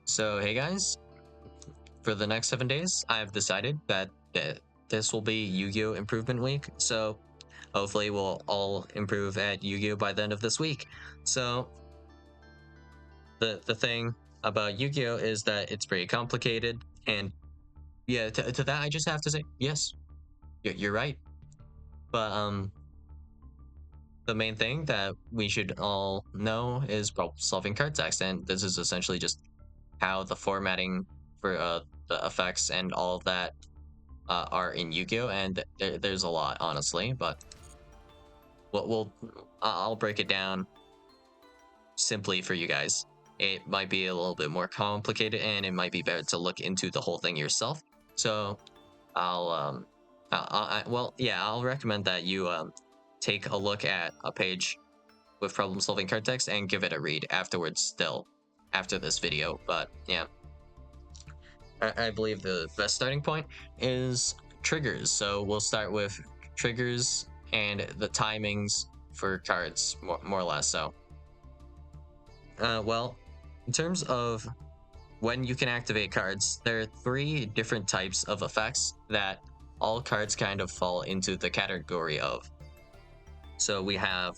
So, hey guys, for the next 7 days, I've decided that this will be Yu-Gi-Oh! Improvement Week. So, hopefully, we'll all improve at Yu-Gi-Oh! By the end of this week. So, the thing about Yu-Gi-Oh! Is that it's pretty complicated. And yeah, to that, I just have to say, yes, you're right. But the main thing that we should all know is problem-solving card text. And this is essentially just how the formatting for the effects and all of that are in Yu-Gi-Oh, and there's a lot, honestly. But I'll break it down simply for you guys. It might be a little bit more complicated, and it might be better to look into the whole thing yourself. So I'll recommend that you take a look at a page with problem-solving card text and give it a read afterwards. Still, after this video, but yeah. I believe the best starting point is triggers. So we'll start with triggers and the timings for cards, more or less. So, well, in terms of when you can activate cards, there are 3 different types of effects that all cards kind of fall into the category of. So we have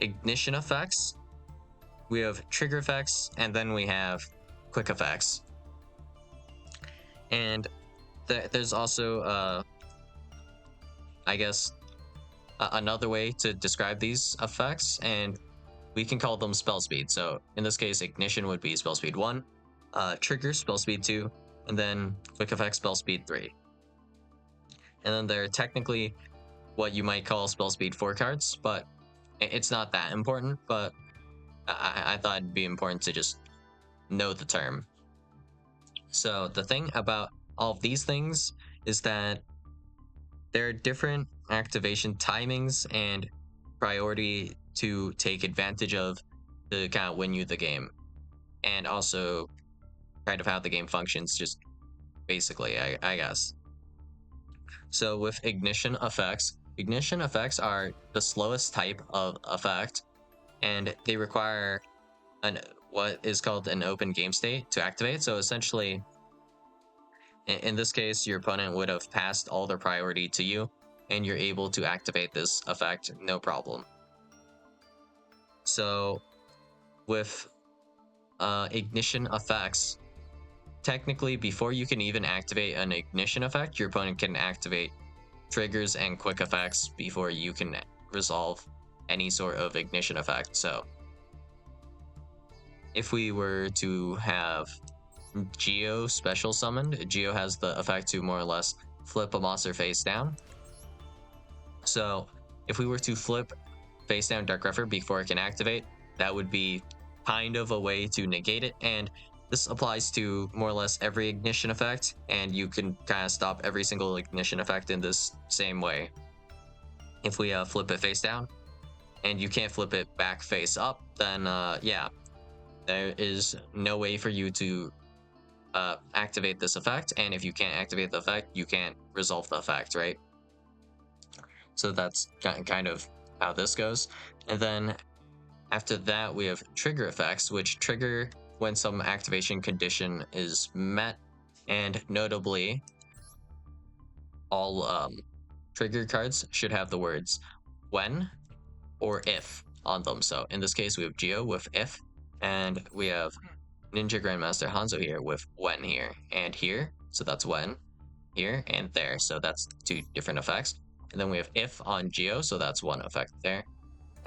ignition effects, we have trigger effects, and then we have quick effects. And there's also, I guess, another way to describe these effects, and we can call them spell speed. So in this case, ignition would be spell speed 1, trigger spell speed 2, and then quick effect spell speed 3. And then they're technically what you might call spell speed 4 cards, but it's not that important. But I thought it'd be important to just know the term. So the thing about all of these things is that there are different activation timings and priority to take advantage of to kind of win you the game. And also kind of how the game functions, just basically, I guess. So with ignition effects are the slowest type of effect, and they require what is called an open game state to activate. So essentially, in this case, your opponent would have passed all their priority to you, and you're able to activate this effect no problem. So with ignition effects, technically, before you can even activate an ignition effect, your opponent can activate triggers and quick effects before you can resolve any sort of ignition effect. So if we were to have Yugioh special summoned, Yugioh has the effect to more or less flip a monster face down. So if we were to flip face down Dark Refer before it can activate, that would be kind of a way to negate it. And this applies to more or less every ignition effect, and you can kind of stop every single ignition effect in this same way. If we flip it face down, and you can't flip it back face up, then yeah, there is no way for you to activate this effect. And if you can't activate the effect, you can't resolve the effect, right? So that's kind of how this goes. And then after that, we have trigger effects, which trigger when some activation condition is met. And notably, all trigger cards should have the words when or if on them. So in this case, we have Yugioh with if, and we have Ninja Grandmaster Hanzo here with when here and here. So that's when, here, and there. So that's 2 different effects. And then we have if on Yugioh, so that's 1 effect there.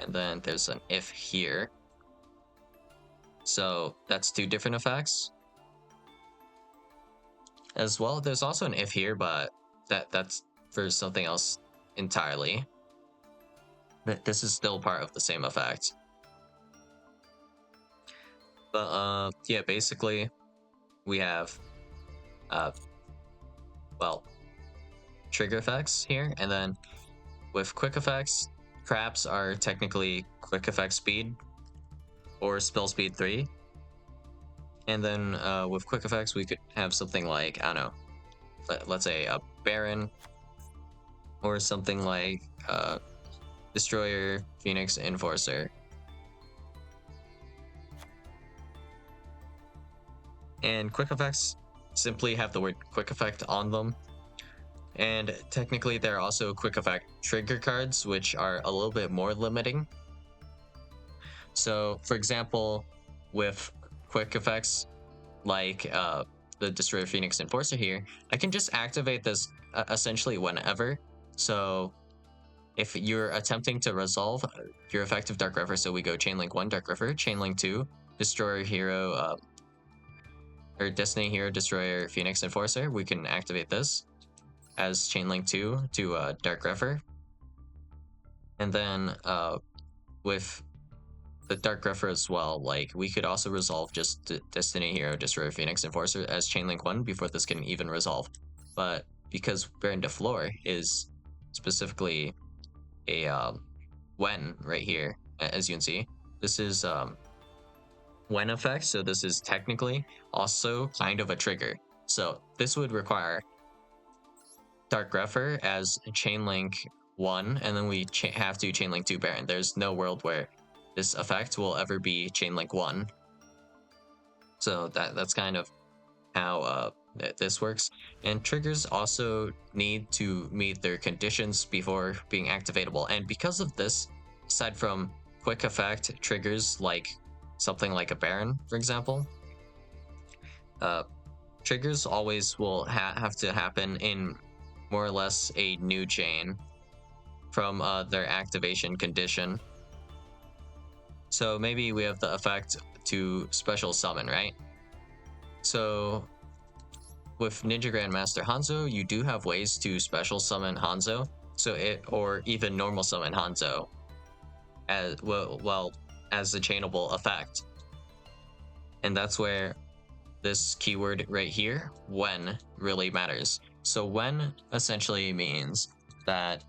And then there's an if here. So that's 2 different effects. As well, there's also an if here, but that's for something else entirely. But this is still part of the same effect. But yeah, basically we have well, trigger effects here, and then with quick effects, traps are technically quick effect speed or spell speed 3. And then with quick effects, we could have something like, I don't know, let's say a Baron, or something like Destroyer, Phoenix, Enforcer. And quick effects simply have the word quick effect on them. And technically, there are also quick effect trigger cards, which are a little bit more limiting. So, for example, with quick effects like the Destroyer Phoenix Enforcer here, I can just activate this essentially whenever. So, if you're attempting to resolve your effective Dark River, so we go Chainlink 1, Dark River, Chainlink 2, Destroyer Hero, or Destiny Hero, Destroyer Phoenix Enforcer, we can activate this as Chainlink 2 to Dark River. And then with the Dark Grepher as well, like we could also resolve just Destiny Hero, Destroyer Phoenix Enforcer as Chainlink 1 before this can even resolve. But because Baron de Flor is specifically a when right here, as you can see, this is when effect, so this is technically also kind of a trigger. So this would require Dark Grepher as Chainlink 1, and then we have to Chainlink 2 Baron. There's no world where this effect will ever be Chainlink 1. So that's kind of how this works. And triggers also need to meet their conditions before being activatable. And because of this, aside from quick effect triggers like something like a Baron, for example, triggers always will have to happen in more or less a new chain from their activation condition. So maybe we have the effect to special summon, right? So with Ninja Grandmaster Hanzo, you do have ways to special summon Hanzo, or even normal summon Hanzo as well as a chainable effect. And that's where this keyword right here, when, really matters. So when essentially means that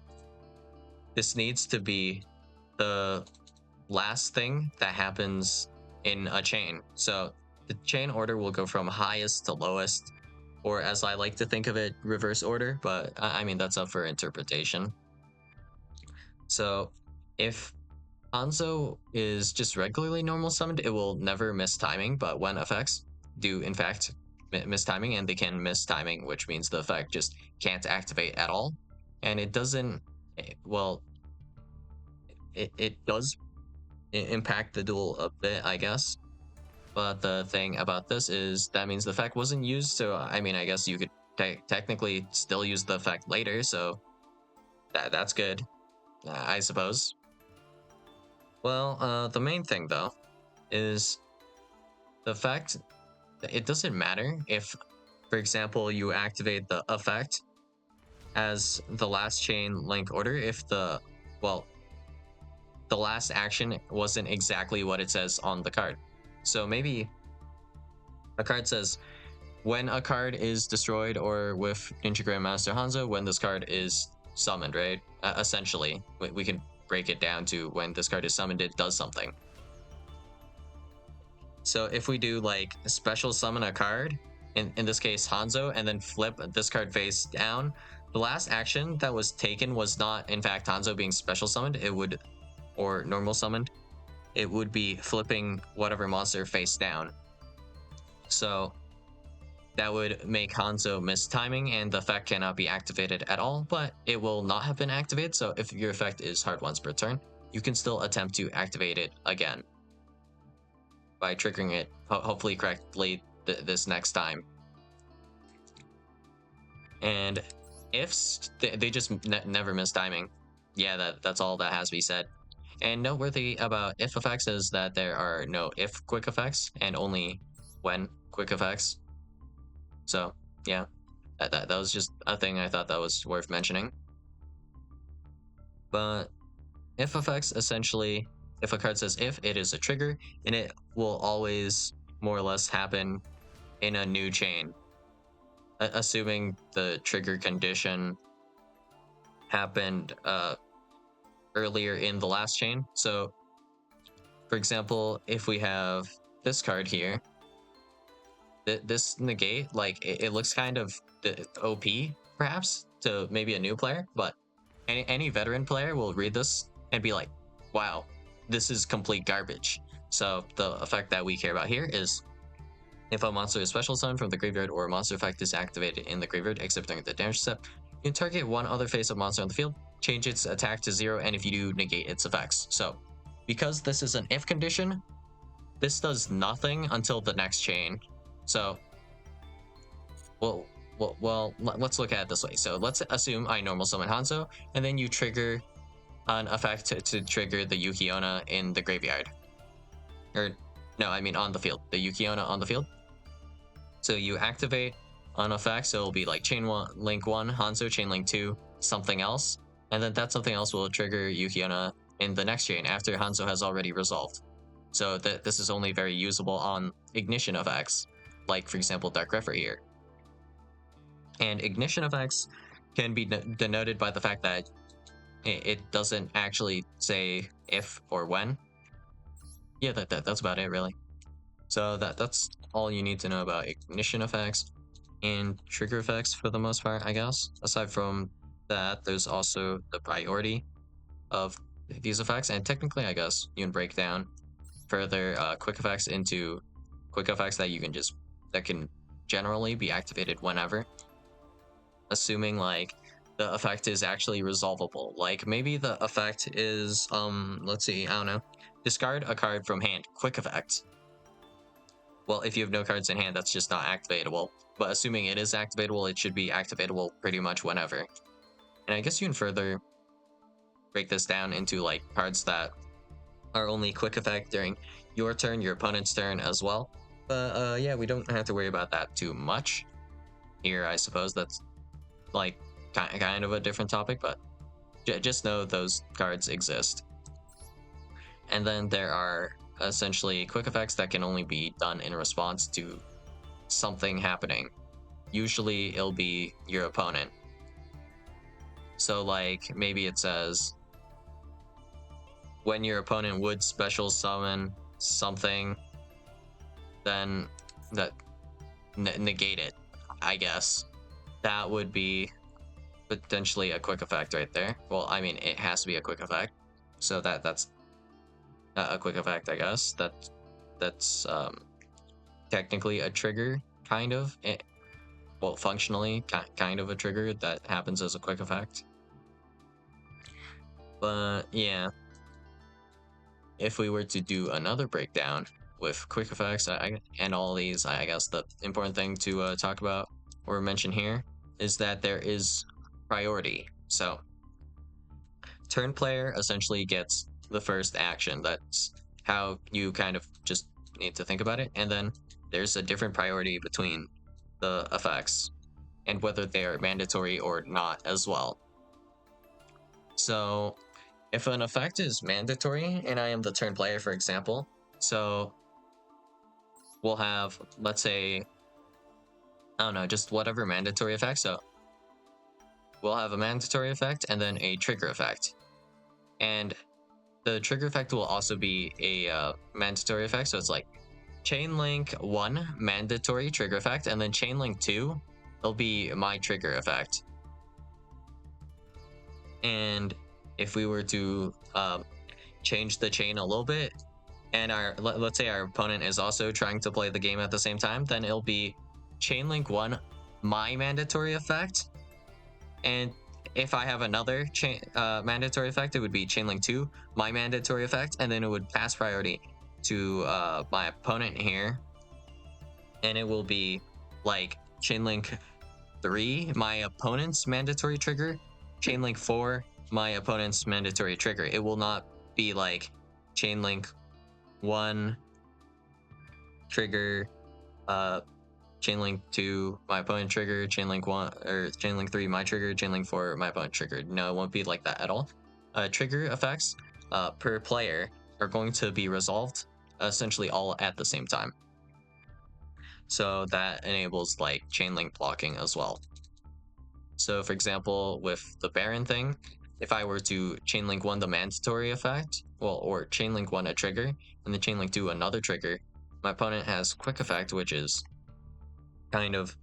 this needs to be the last thing that happens in a chain. So the chain order will go from highest to lowest, or as I like to think of it, reverse order, but I mean, that's up for interpretation. So if Hanzo is just regularly normal summoned, it will never miss timing, but when effects do in fact miss timing, and they can miss timing, which means the effect just can't activate at all. And it doesn't, well, it does impact the duel a bit, I guess. But the thing about this is that means the effect wasn't used, so I mean, I guess you could technically still use the effect later, so that's good, I suppose. Well, the main thing though is the fact that it doesn't matter if, for example, you activate the effect as the last chain link order if the last action wasn't exactly what it says on the card. So maybe a card says when a card is destroyed, or with Ninja Grandmaster Hanzo, when this card is summoned, right? Essentially, we can break it down to when this card is summoned, it does something. So if we do like special summon a card, in this case Hanzo, and then flip this card face down, the last action that was taken was not in fact Hanzo being special summoned, it would, or normal summoned, it would be flipping whatever monster face down. So that would make Hanzo miss timing, and the effect cannot be activated at all, but it will not have been activated, so if your effect is hard once per turn, you can still attempt to activate it again by triggering it hopefully correctly this next time. And ifs, they just never miss timing. Yeah, that's all that has to be said. And noteworthy about if effects is that there are no if quick effects and only when quick effects. So yeah, that was just a thing I thought that was worth mentioning. But if effects, essentially, if a card says if, it is a trigger, and it will always more or less happen in a new chain, assuming the trigger condition happened earlier in the last chain. So for example, if we have this card here, this negate, like it looks kind of OP perhaps to maybe a new player, but any veteran player will read this and be like, wow, this is complete garbage. So the effect that we care about here is If a monster is special summoned from the graveyard or a monster effect is activated in the graveyard, except during the damage step, you can target one other face-up monster on the field, change its attack to 0, and if you do, negate its effects. So, because this is an if condition, this does nothing until the next chain. So, well, let's look at it this way. So let's assume I normal summon Hanzo, and then you trigger an effect to trigger the Yukiona in the graveyard. Or, no, I mean on the field. The Yukiona on the field. So you activate an effect, so it'll be like Chain Link 1, Hanzo, Chain Link 2, something else. And then that something else will trigger Yukiona in the next chain after Hanzo has already resolved. So this is only very usable on ignition effects, like for example Dark Refer here. And ignition effects can be denoted by the fact that it doesn't actually say if or when. Yeah, that's about it really. So that's all you need to know about ignition effects and trigger effects for the most part, I guess. Aside from that, there's also the priority of these effects, and technically, I guess you can break down further quick effects into quick effects that you can that can generally be activated whenever, assuming like the effect is actually resolvable. Like maybe the effect is let's see, I don't know, discard a card from hand, quick effect. Well, if you have no cards in hand, that's just not activatable. But assuming it is activatable, it should be activatable pretty much whenever. And I guess you can further break this down into like cards that are only quick effect during your turn, your opponent's turn as well. But yeah, we don't have to worry about that too much here, I suppose. That's like kind of a different topic, but just know those cards exist. And then there are essentially quick effects that can only be done in response to something happening. Usually it'll be your opponent. So like maybe it says when your opponent would special summon something, then that negate it, I guess. That would be potentially a quick effect right there. Well, I mean, it has to be a quick effect. So that's a quick effect, I guess. That's technically a trigger, kind of. Well, functionally, kind of a trigger that happens as a quick effect. But yeah, if we were to do another breakdown with quick effects and all these, I guess the important thing to talk about or mention here is that there is priority. So turn player essentially gets the first action. That's how you kind of just need to think about it. And then there's a different priority between the effects and whether they are mandatory or not as well. So if an effect is mandatory and I am the turn player, for example, so we'll have, let's say, I don't know, just whatever mandatory effect. So we'll have a mandatory effect and then a trigger effect. And the trigger effect will also be a mandatory effect. So it's like Chain Link 1 mandatory trigger effect, and then Chain Link 2 will be my trigger effect. And if we were to change the chain a little bit, and let's say our opponent is also trying to play the game at the same time, then it'll be Chain Link 1 my mandatory effect, and if I have another mandatory effect, it would be Chain Link 2 my mandatory effect, and then it would pass priority to my opponent here, and it will be like Chain Link 3 my opponent's mandatory trigger, Chain Link 4 my opponent's mandatory trigger. It will not be like Chain Link 1 trigger, Chain Link 2 my opponent trigger, Chain Link 1 or Chain Link 3 my trigger, Chain Link 4 my opponent trigger. No, it won't be like that at all. Trigger effects per player are going to be resolved essentially all at the same time. So that enables like chain link blocking as well. So for example, with the Baron thing, if I were to chain link 1 the mandatory effect, well, or chain link 1 a trigger, and then chain link 2 another trigger, my opponent has quick effect, which is kind of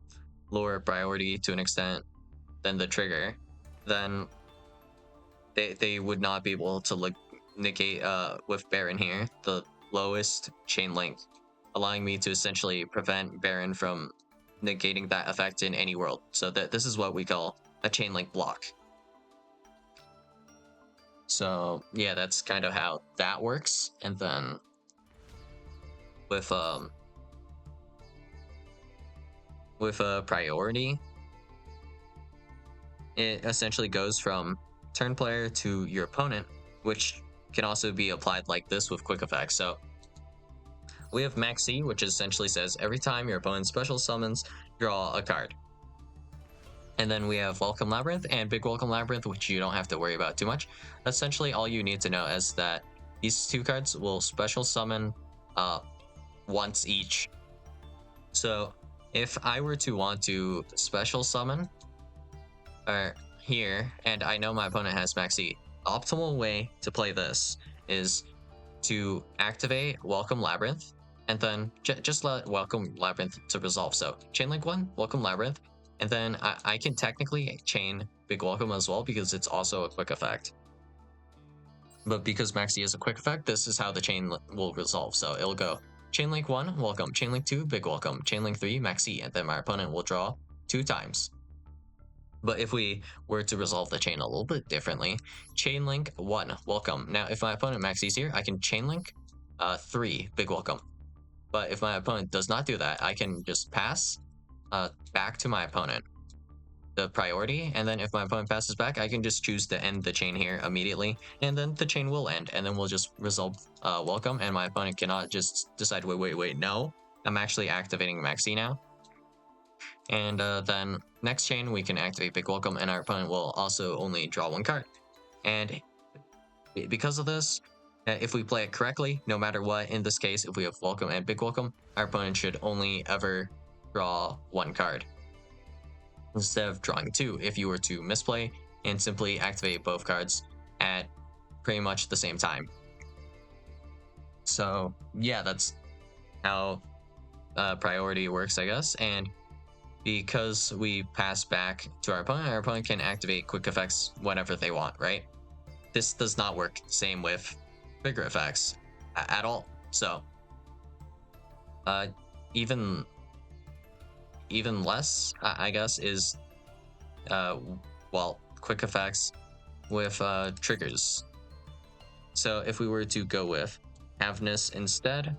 lower priority to an extent than the trigger, then they would not be able to negate with Baron here the lowest chain link allowing me to essentially prevent Baron from negating that effect in any world. So this is what we call a chain link block. So yeah, that's kind of how that works. And then with a priority, it essentially goes from turn player to your opponent, which can also be applied like this with quick effects. So we have Max C, which essentially says every time your opponent special summons, draw a card. And then we have Welcome Labyrinth and Big Welcome Labyrinth, which you don't have to worry about too much. Essentially, all you need to know is that these two cards will special summon once each. So if I were to want to special summon here, and I know my opponent has Max E, optimal way to play this is to activate Welcome Labyrinth, and then just let Welcome Labyrinth to resolve. So Chain Link 1, Welcome Labyrinth, and then I can technically chain Big Welcome as well because it's also a quick effect. But because Maxi is a quick effect, this is how the chain will resolve. So it'll go Chain Link 1, Welcome, Chain Link 2, Big Welcome, Chain Link 3, Maxi, and then my opponent will draw 2 times. But if we were to resolve the chain a little bit differently, Chain Link 1, Welcome. Now, if my opponent Maxi's here, I can Chain Link 3, Big Welcome. But if my opponent does not do that, I can just pass back to my opponent the priority, and then if my opponent passes back, I can just choose to end the chain here immediately, and then the chain will end, and then we'll just resolve Welcome, and my opponent cannot just decide, wait, no, I'm actually activating Maxi now. And then next chain, we can activate Big Welcome, and our opponent will also only draw 1 card. And because of this, if we play it correctly, no matter what, in this case, if we have Welcome and Big Welcome, our opponent should only ever draw 1 card instead of drawing 2 if you were to misplay and simply activate both cards at pretty much the same time. So yeah, that's how priority works, I guess. And because we pass back to our opponent can activate quick effects whenever they want, right? This does not work the same with bigger effects at all. So even less, I guess, is well, quick effects with triggers. So if we were to go with Haveness instead,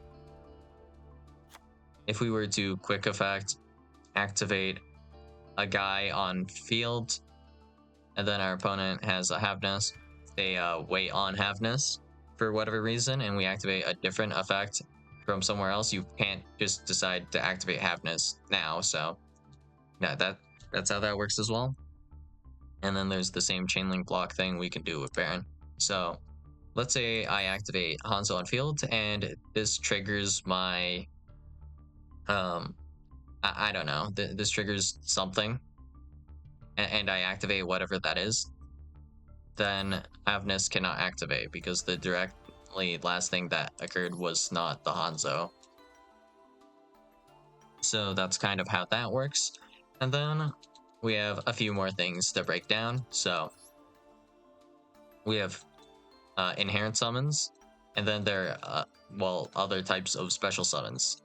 if we were to quick effect activate a guy on field, and then our opponent has a Haveness, they wait on Haveness for whatever reason, and we activate a different effect from somewhere else, you can't just decide to activate Haveness now. So yeah, that's how that works as well. And then there's the same chain link block thing we can do with Baron. So let's say I activate Hanzo on field, and this triggers my I don't know, this triggers something, and I activate whatever that is, then Avnis cannot activate because the directly last thing that occurred was not the Hanzo. So that's kind of how that works. And then we have a few more things to break down. So we have inherent summons, and then there are other types of special summons.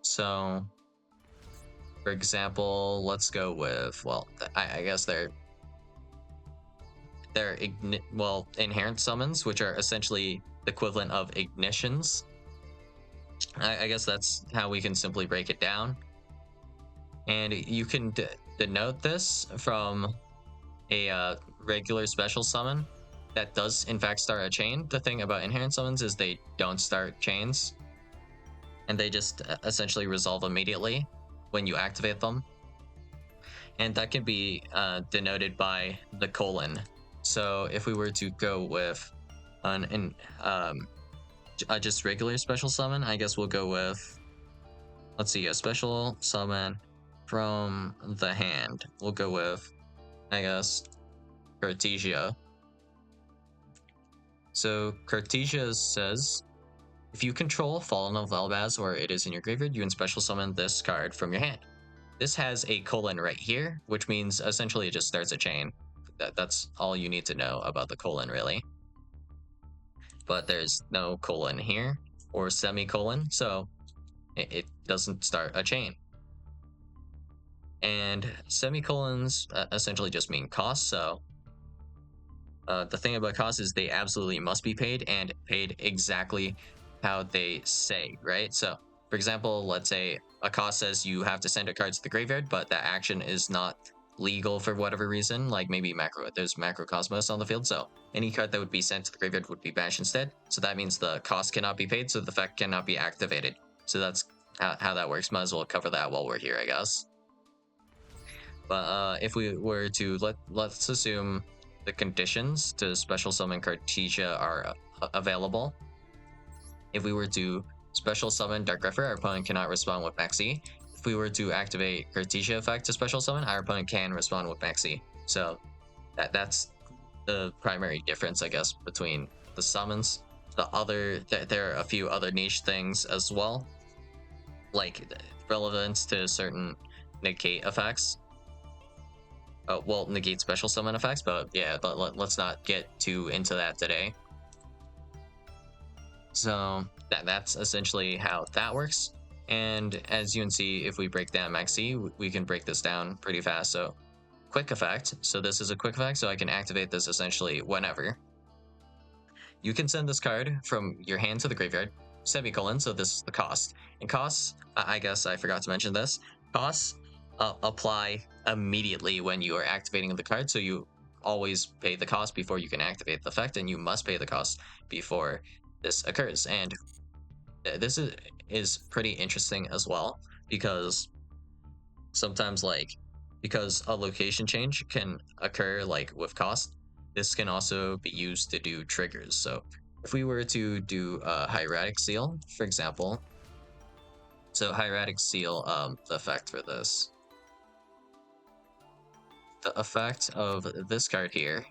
So for example, let's go with, I guess they're inherent summons, which are essentially the equivalent of ignitions. I guess that's how we can simply break it down. And you can denote this from a regular special summon that does in fact start a chain. The thing about inherent summons is they don't start chains, and they just essentially resolve immediately when you activate them. And that can be denoted by the colon. So if we were to go with just regular special summon, I guess we'll go with, let's see, a special summon from the hand. We'll go with, I guess, Cartesia. So Cartesia says, if you control Fallen of Elbaz or it is in your graveyard, you can special summon this card from your hand. This has a colon right here, which means essentially it just starts a chain. That's all you need to know about the colon, really. But there's no colon here or semicolon. So It doesn't start a chain. And semicolons essentially just mean cost. So the thing about costs is they absolutely must be paid and paid exactly how they say, right? So, for example, let's say a cost says you have to send a card to the graveyard, but that action is not legal for whatever reason, like maybe there's macrocosmos on the field, so any card that would be sent to the graveyard would be banished instead. So that means the cost cannot be paid, so the effect cannot be activated. So that's how that works. Might as well cover that while we're here, I guess. But if we were to let's assume the conditions to special summon Cartesia are available. If we were to special summon Dark Griffer, our opponent cannot respond with Maxi. If we were to activate Cartesia effect to special summon, our opponent can respond with Maxi. So that's the primary difference, I guess, between the summons. There are a few other niche things as well, like relevance to certain negate effects. Well, negate special summon effects, but yeah, let's not get too into that today. So that's essentially how that works. And as you can see, if we break down Maxi, we can break this down pretty fast. So quick effect. So this is a quick effect, so I can activate this essentially whenever. You can send this card from your hand to the graveyard, semicolon, so this is the cost. And costs, I guess I forgot to mention this, costs apply immediately when you are activating the card, so you always pay the cost before you can activate the effect, and you must pay the cost before this occurs. And this is pretty interesting as well, because sometimes, like, because a location change can occur like with cost, this can also be used to do triggers. So if we were to do a hieratic seal, for example, so hieratic seal, the effect for this, the effect of this card here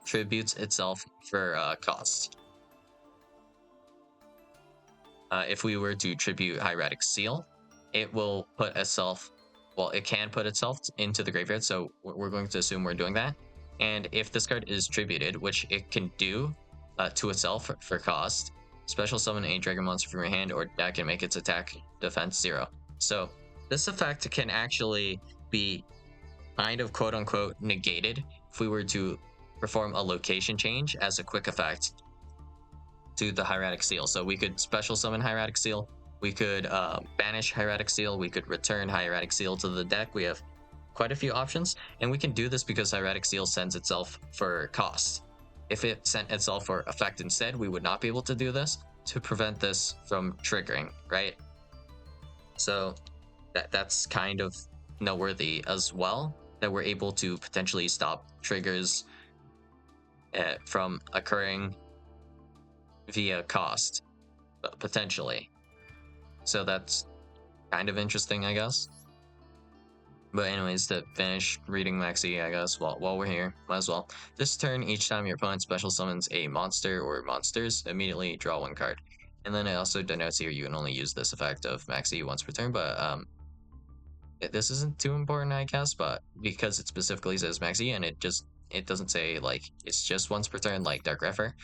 tributes itself for cost. If we were to tribute hieratic seal, it will put itself, well, it can put itself into the graveyard, so we're going to assume we're doing that. And if this card is tributed, which it can do to itself for cost, special summon a dragon monster from your hand or deck and make its attack defense 0. So this effect can actually be kind of quote unquote negated if we were to perform a location change as a quick effect to the hieratic seal. So we could special summon hieratic seal, we could banish hieratic seal, we could return hieratic seal to the deck. We have quite a few options, and we can do this because hieratic seal sends itself for cost. If it sent itself for effect instead, we would not be able to do this to prevent this from triggering, right? So that's kind of noteworthy as well, that we're able to potentially stop triggers from occurring via cost, potentially. So that's kind of interesting, I guess. But anyways, to finish reading Maxi, I guess, while we're here, might as well. This turn, each time your opponent special summons a monster or monsters, immediately draw 1 card. And then it also denotes here you can only use this effect of Maxi once per turn, but this isn't too important, I guess, but because it specifically says Maxi and it doesn't say like it's just once per turn like Dark Griffer.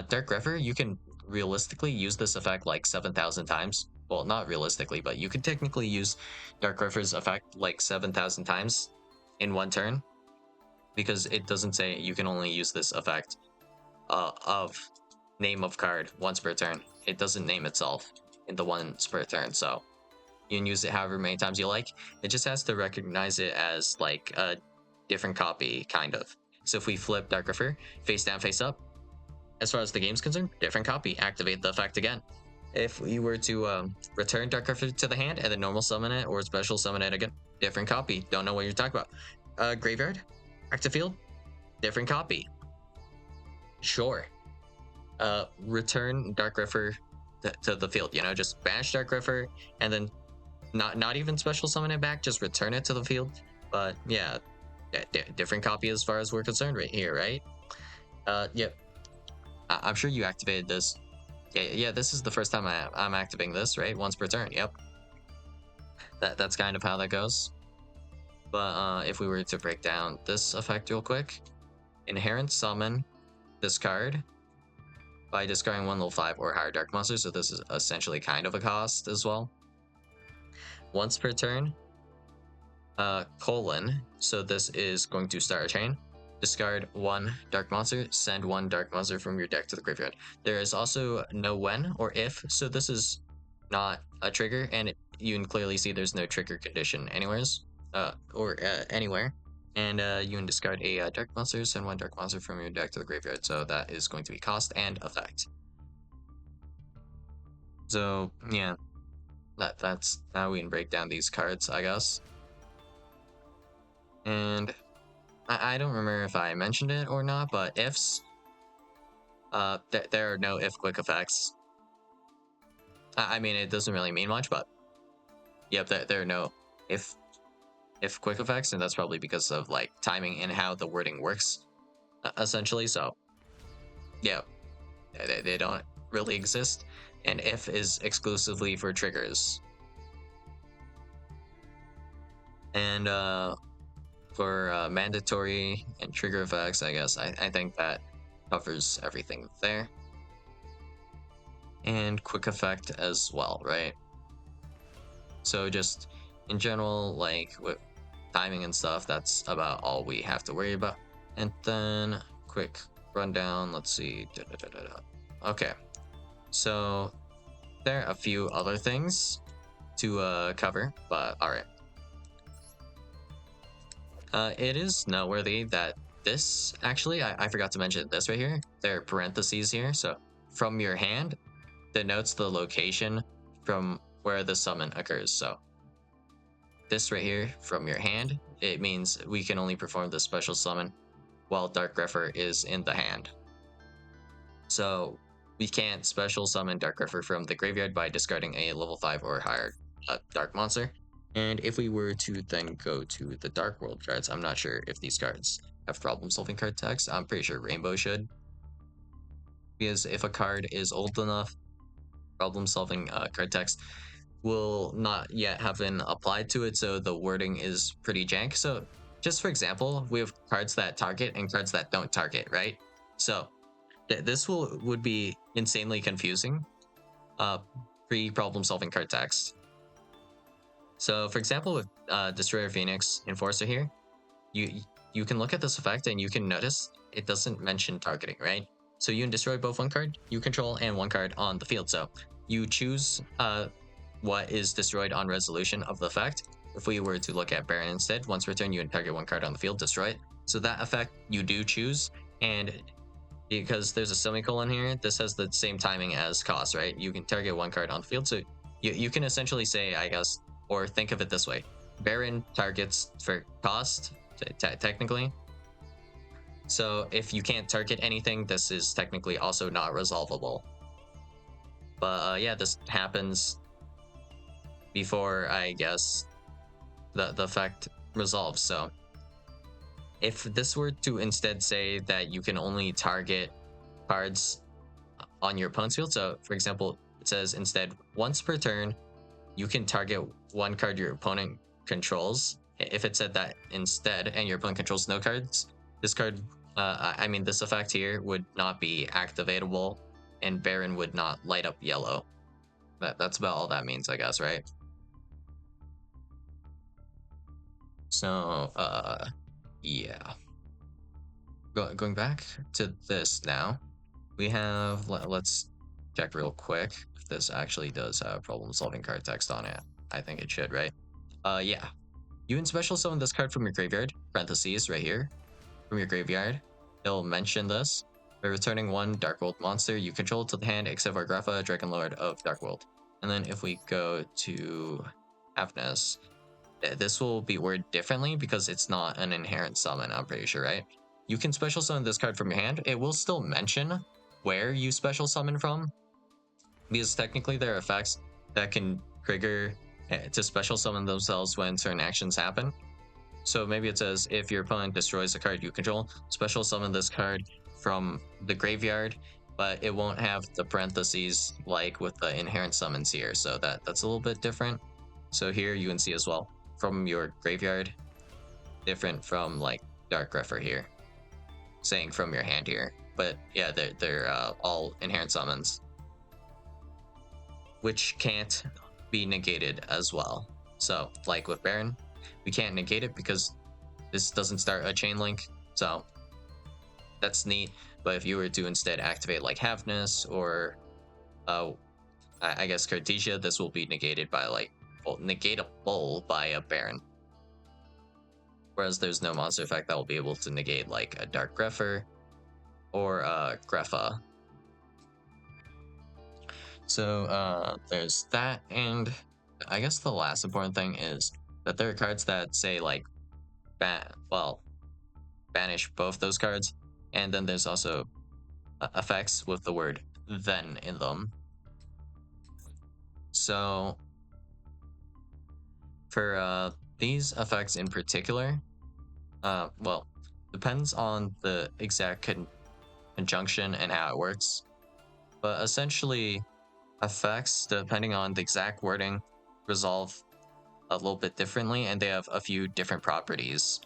Dark Griffer, you can realistically use this effect like 7,000 times. Well, not realistically, but you could technically use Dark Griffer's effect like 7,000 times in 1 turn, because it doesn't say you can only use this effect of name of card once per turn. It doesn't name itself in the once per turn, so you can use it however many times you like. It just has to recognize it as like a different copy, kind of. So if we flip Dark Griffer face down, face up, as far as the game's concerned, different copy, activate the effect again. If we were to return Dark Griffer to the hand and then normal summon it or special summon it again, different copy, don't know what you're talking about. Graveyard, active field, different copy. Sure. Return Dark Griffer to the field, you know, just banish Dark Griffer and then not even special summon it back, just return it to the field. But yeah, different copy as far as we're concerned right here, right? Yep. I'm sure you activated this. Yeah, this is the first time I'm activating this, right? Once per turn, yep. That's kind of how that goes. But if we were to break down this effect real quick, inherent summon this card by discarding 1 level 5 or higher dark monster, so this is essentially kind of a cost as well. once per turn, colon. So this is going to start a chain. Discard one dark monster, send one dark monster from your deck to the graveyard. There is also no when or if, so this is not a trigger, and you can clearly see there's no trigger condition anywhere. And you can discard a dark monster, send one dark monster from your deck to the graveyard. So that is going to be cost and effect. So yeah, that's how we can break down these cards, I guess. And I don't remember if I mentioned it or not, but ifs, there are no if quick effects. I mean, it doesn't really mean much, but yep, there are no if quick effects, and that's probably because of like timing and how the wording works, essentially. So yeah, they don't really exist, and if is exclusively for triggers. And for mandatory and trigger effects, I guess I think that covers everything there. And quick effect as well, right? So just in general, like with timing and stuff, that's about all we have to worry about. And then quick rundown, let's see. Okay, so there are a few other things to cover, but all right. It is noteworthy that this, actually, I forgot to mention this right here. There are parentheses here. So from your hand denotes the location from where the summon occurs. So this right here, from your hand, it means we can only perform the special summon while Dark Grepher is in the hand. So we can't special summon Dark Grepher from the graveyard by discarding a level 5 or higher Dark monster. And if we were to then go to the Dark World cards, I'm not sure if these cards have problem-solving card text. I'm pretty sure Rainbow should. Because if a card is old enough, problem-solving card text will not yet have been applied to it, so the wording is pretty jank. So just for example, we have cards that target and cards that don't target, right? So this would be insanely confusing pre-problem-solving card text. So for example, with Destroyer Phoenix Enforcer here, you can look at this effect and you can notice it doesn't mention targeting, right? So you can destroy both one card you control and one card on the field. So you choose what is destroyed on resolution of the effect. If we were to look at Baron instead, once per turn you can target one card on the field, destroy it. So that effect you do choose, and because there's a semicolon here, this has the same timing as cost, right? You can target one card on the field, so you can essentially say, I guess, or think of it this way: Baron targets for cost, technically. So if you can't target anything, this is technically also not resolvable. But yeah, this happens before, I guess, the effect resolves. So if this were to instead say that you can only target cards on your opponent's field, so for example, it says instead once per turn, you can target one card your opponent controls. If it said that instead and your opponent controls no cards, this card, I mean, this effect here would not be activatable and Baron would not light up yellow. That's about all that means, I guess, right? So, yeah. Going back to this now, we have, let's check real quick if this actually does have problem-solving card text on it. I think it should, right? Yeah. You can special summon this card from your graveyard, parentheses right here, from your graveyard. It'll mention this by returning one Dark World monster you control to the hand, except for Grapha, Dragon Lord of Dark World. And then if we go to Avnus, this will be worded differently because it's not an inherent summon, I'm pretty sure, right? You can special summon this card from your hand. It will still mention where you special summon from, because technically there are effects that can trigger to special summon themselves when certain actions happen. So maybe it says if your opponent destroys a card you control, special summon this card from the graveyard, but it won't have the parentheses like with the inherent summons here. So that's a little bit different. So here you can see as well, from your graveyard, different from like Dark Grepher here, saying from your hand here. But yeah, they're all inherent summons, which can't be negated as well. So, like with Baron, we can't negate it because this doesn't start a chain link. So that's neat. But if you were to instead activate like Havness or I guess Cartesia, this will be negated by like, well, negatable by a Baron. Whereas there's no monster effect that will be able to negate like a Dark Grepher or Greffa. So there's that, and I guess the last important thing is that there are cards that say like banish both those cards, and then there's also effects with the word then in them. So for these effects in particular, well, depends on the exact conjunction and how it works, but essentially effects, depending on the exact wording, resolve a little bit differently, and they have a few different properties.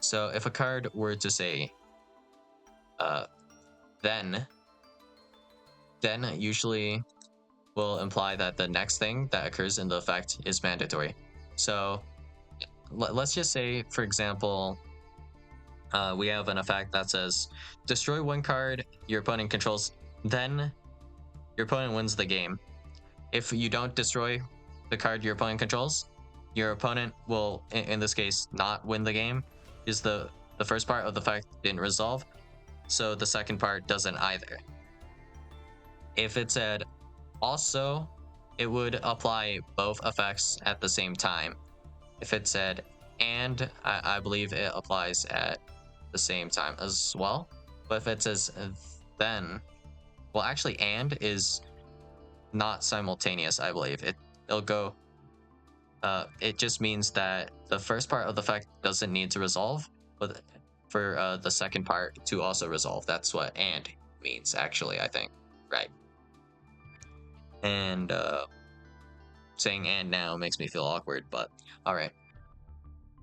So if a card were to say then usually will imply that the next thing that occurs in the effect is mandatory. So let's just say, for example, we have an effect that says destroy one card your opponent controls, then your opponent wins the game. If you don't destroy the card your opponent controls, your opponent will, in this case, not win the game. Is the first part of the effect didn't resolve, so the second part doesn't either. If it said also, it would apply both effects at the same time. If it said and, I believe it applies at the same time as well. But if it says then, well, actually, and is not simultaneous, I believe. It'll go. It just means that the first part of the effect doesn't need to resolve, but for the second part to also resolve. That's what and means, actually, I think. Right. And saying and now makes me feel awkward, but all right.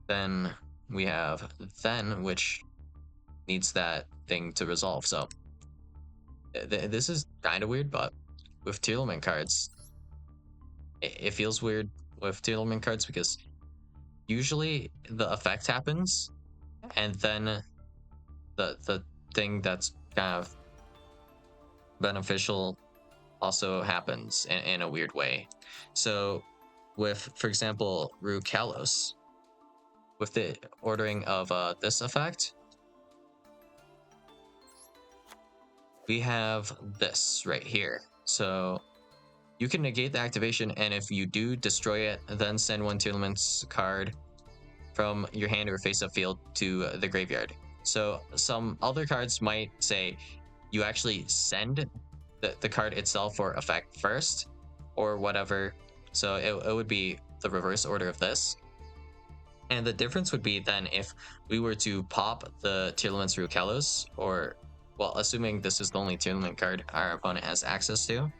Then we have then, which needs that thing to resolve. So this is kind of weird, but with Tearlament cards, it feels weird with Tearlament cards because usually the effect happens and then the thing that's kind of beneficial also happens in a weird way. So with, for example, Rue Kalos, with the ordering of this effect, we have this right here. So you can negate the activation, and if you do destroy it, then send one Tearlament's card from your hand or face-up field to the graveyard. So some other cards might say you actually send the card itself for effect first, or whatever. So it would be the reverse order of this. And the difference would be then if we were to pop the Tearlament's Rue Kalos, or, well, assuming this is the only Tearlament card our opponent has access to,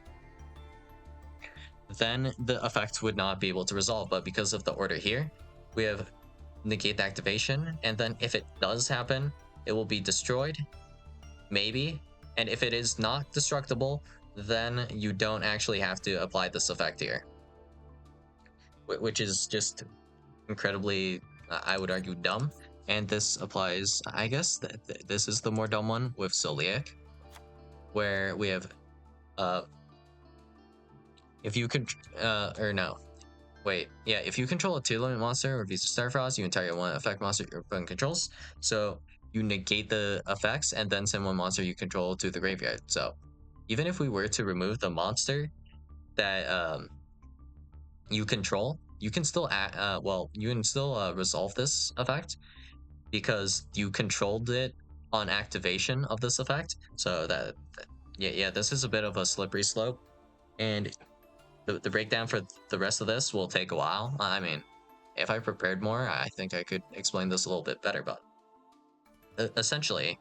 then the effect would not be able to resolve. But because of the order here, we have negate the activation, and then if it does happen, it will be destroyed, maybe. And if it is not destructible, then you don't actually have to apply this effect here, which is just incredibly, I would argue, dumb. And this applies, I guess, this is the more dumb one with Soliac, where we have, if you could, or no, wait, yeah, if you control a Tearlament monster or Visa Starfrost, you entire one effect monster your opponent controls. So you negate the effects and then send one monster you control to the graveyard. So even if we were to remove the monster that you control, you can still resolve this effect because you controlled it on activation of this effect. So yeah, this is a bit of a slippery slope, and the breakdown for the rest of this will take a while. I mean, if I prepared more, I think I could explain this a little bit better, but essentially,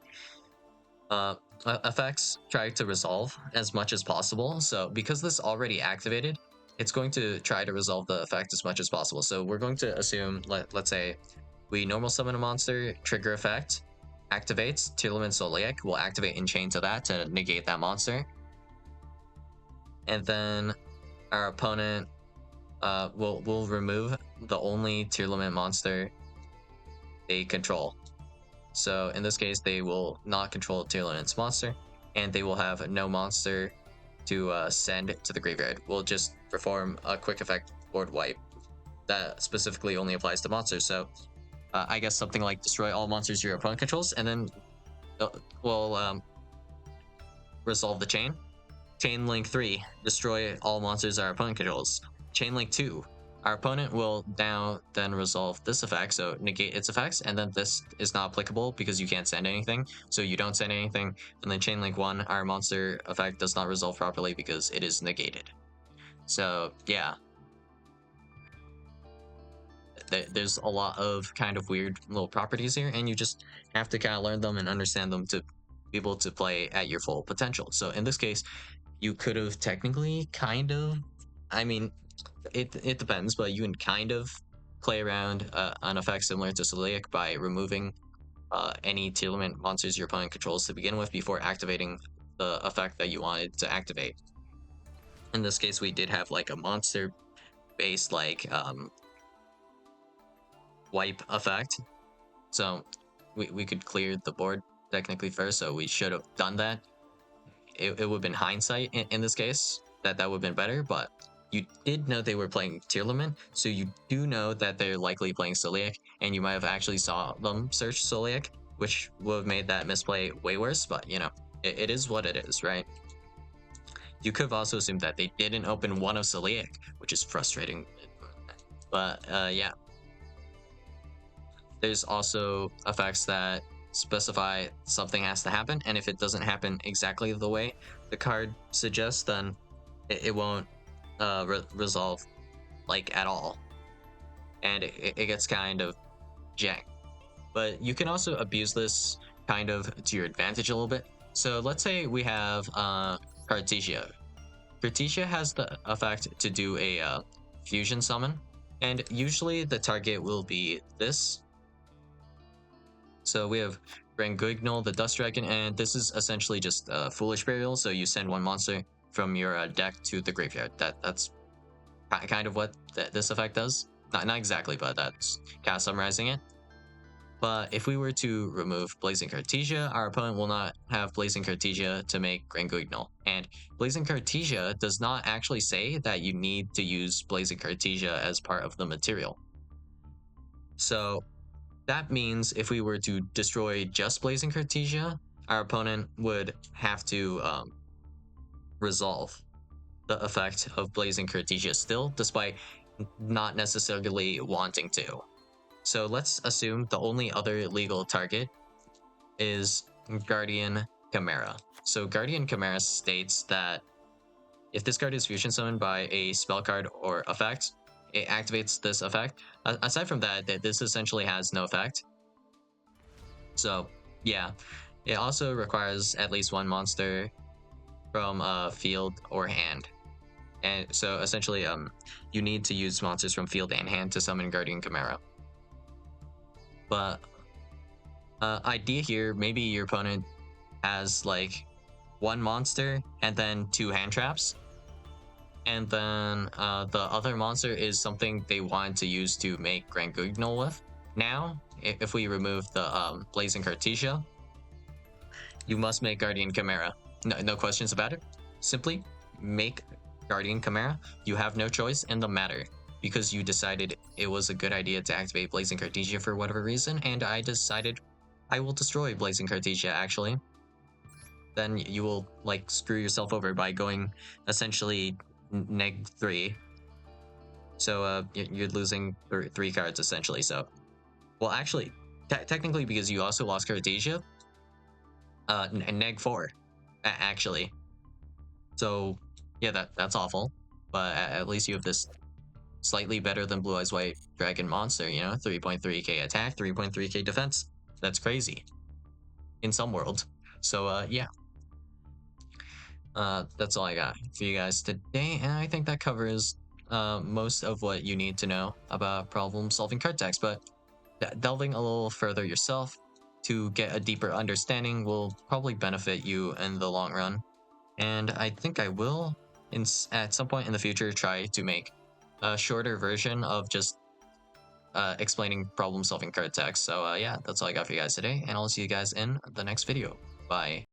effects try to resolve as much as possible. So because this already activated, it's going to try to resolve the effect as much as possible. So we're going to assume, let's say we normal summon a monster, trigger effect, activates, Tearlament Soliac will activate in chain to that to negate that monster. And then our opponent we'll remove the only tier limit monster they control. So in this case, they will not control tier limit's monster, and they will have no monster to send to the graveyard. We'll just perform a quick effect board wipe that specifically only applies to monsters. So I guess something like destroy all monsters your opponent controls, and then we'll resolve the chain. Chain link 3, destroy all monsters our opponent controls. Chain link 2, our opponent will now then resolve this effect, so negate its effects, and then this is not applicable because you can't send anything, so you don't send anything. And then chain link 1, our monster effect does not resolve properly because it is negated. So yeah, there's a lot of kind of weird little properties here, and you just have to kind of learn them and understand them to be able to play at your full potential. So in this case, you could have technically kind of, I mean, it depends, but you can kind of play around an effect similar to Celiac by removing any tier limit monsters your opponent controls to begin with before activating the effect that you wanted to activate. In this case, we did have like a monster based like wipe effect, so we could clear the board technically first, so we should have done that. It would have been hindsight in this case that would have been better, but you did know they were playing tier limit, so you do know that they're likely playing Celiac, and you might have actually saw them search Celiac, which would have made that misplay way worse, but you know, it is what it is, right? You could have also assumed that they didn't open one of Celiac, which is frustrating, but yeah. There's also effects that specify something has to happen, and if it doesn't happen exactly the way the card suggests, then it won't resolve like at all, and it gets kind of janked. But you can also abuse this kind of to your advantage a little bit. So let's say we have Cartesia. Cartesia has the effect to do a fusion summon, and usually the target will be this. So we have Granguignol, the Dust Dragon, and this is essentially just Foolish Burial. So you send one monster from your deck to the graveyard. That's kind of what this effect does. Not exactly, but that's kind of summarizing it. But if we were to remove Blazing Cartesia, our opponent will not have Blazing Cartesia to make Granguignol. And Blazing Cartesia does not actually say that you need to use Blazing Cartesia as part of the material. So that means if we were to destroy just Blazing Cartesia, our opponent would have to resolve the effect of Blazing Cartesia still, despite not necessarily wanting to. So let's assume the only other legal target is Guardian Chimera. So Guardian Chimera states that if this card is fusion summoned by a spell card or effect, it activates this effect. Aside from that, this essentially has no effect. So yeah, it also requires at least one monster from field or hand. And so essentially, you need to use monsters from field and hand to summon Guardian Chimera. But idea here, maybe your opponent has like one monster and then two hand traps, and then the other monster is something they want to use to make Granguignol with. Now, if we remove the Blazing Cartesia, you must make Guardian Chimera. No questions about it. Simply make Guardian Chimera. You have no choice in the matter because you decided it was a good idea to activate Blazing Cartesia for whatever reason, and I decided I will destroy Blazing Cartesia actually. Then you will like screw yourself over by going essentially neg 3. So you're losing 3 cards essentially. So, well, actually, technically because you also lost Cartesia, neg 4 actually. So yeah, that's awful. But at least you have this slightly better than Blue Eyes White Dragon monster. You know, 3.3k attack, 3.3k defense. That's crazy in some world. So yeah. That's all I got for you guys today, and I think that covers most of what you need to know about problem-solving card decks. But delving a little further yourself to get a deeper understanding will probably benefit you in the long run. And I think I will, at some point in the future, try to make a shorter version of just explaining problem solving card text. So yeah, that's all I got for you guys today, and I'll see you guys in the next video. Bye.